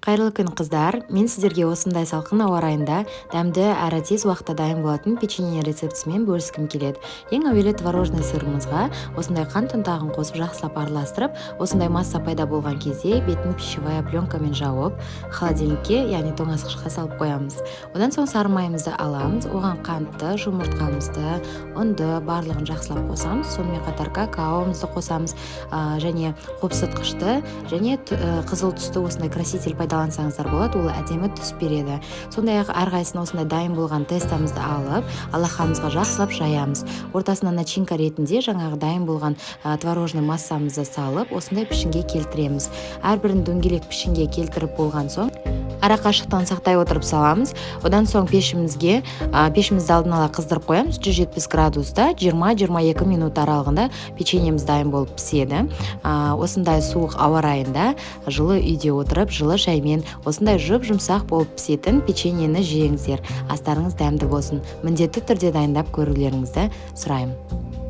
Қайырлы күн қыздар, мен сіздерге осындай салқын ауа райында дәмді әрі тез уақытта дайын болатын печенье рецептісімен бөліскім келеді. Ең әуелі творожный сырымызға осындай қант ұнтағын қосып жақсылап араластырып, осындай масса пайда болған кезде бетін пищевая пленкамен жауып, холодильникке, яғни тоңазытқышқа салып қоямыз. Одан соң сары майымызды аламыз, оған қантты, жұмыртқамызды, ұнды барлығын жақсылап қосамыз. Сонымен қатар какаомызды қосамыз, және қопсытқышты және қызыл түсті осындай краситель пайдалансаңыздар болады, ол әдемі түс береді. Сондай-ақ әрқайсысын осындай дайын болған тестамызды алып, алақанымызға жақсылап жаямыз. Ортасына начинка ретінде жаңағы дайын болған творожный массамызды салып, осындай пішінге келтіреміз. Әрбірін дөңгелек пішінге келтіріп болған соң ара қашықтан сақтай отырып саламыз. Одан соң пешімізді алдын ала қыздырып қоямыз. 170 градуста 20-22 минут аралығында печеньеміз дайын болып піседі. Осындай суық ауа райында жылы үйде отырып, жылы шаймен осындай жұмсақ болып пісетін печеньені жеңіздер. Астарыңыз дәмді болсын. Міндетті түрде дайындап көрулеріңізді сұраймын.